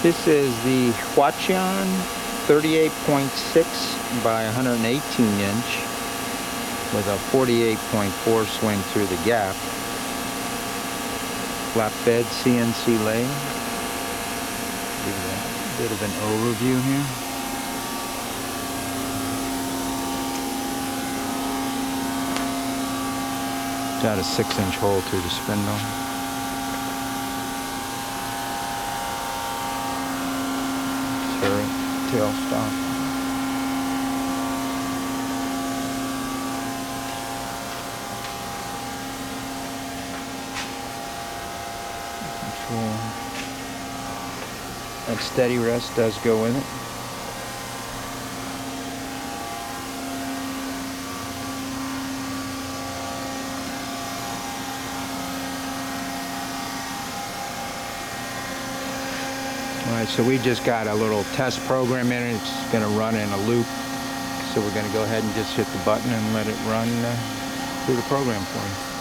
This is the Hwacheon 38.6 by 118 inch with a 48.4 swing through the gap. Flatbed CNC lathe. Give you a bit of an overview here. Got a 6-inch hole through the spindle. Tailstock. Control. That steady rest does go with it. Alright, so we just got a little test program in it. It's going to run in a loop. So we're going to go ahead and just hit the button and let it run through the program for you.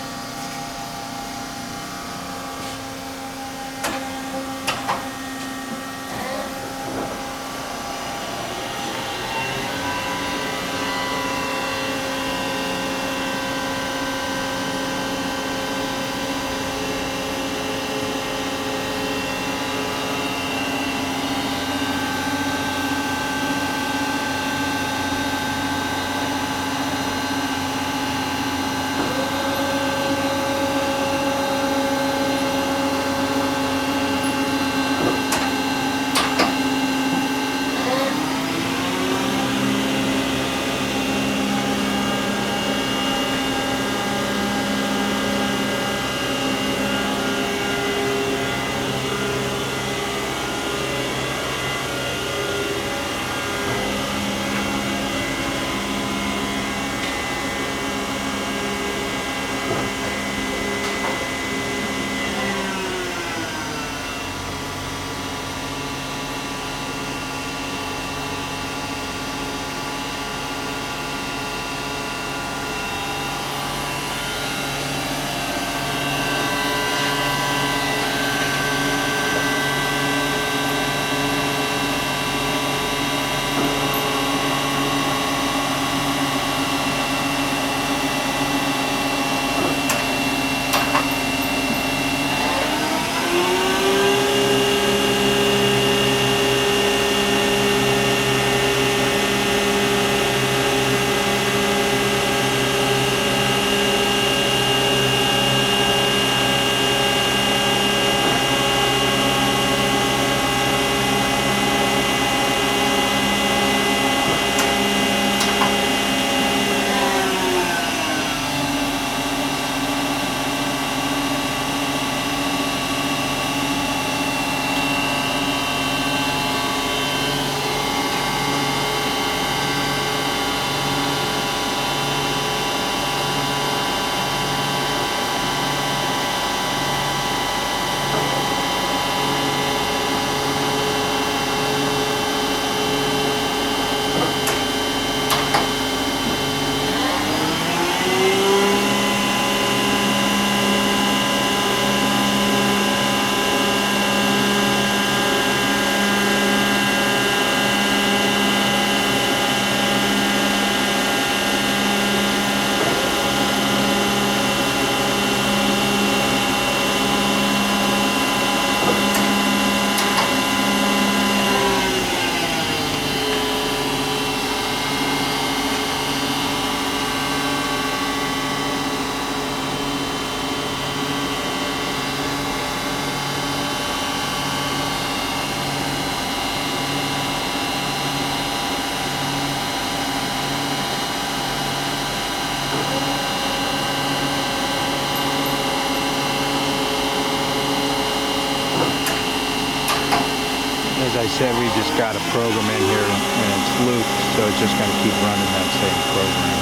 As I said, we just got a program in here and it's looped, so it's just going to keep running that same program.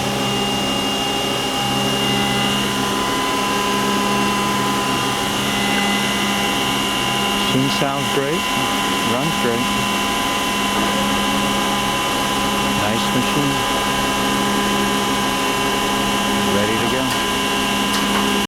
Machine sounds great, runs great. Nice machine. Ready to go.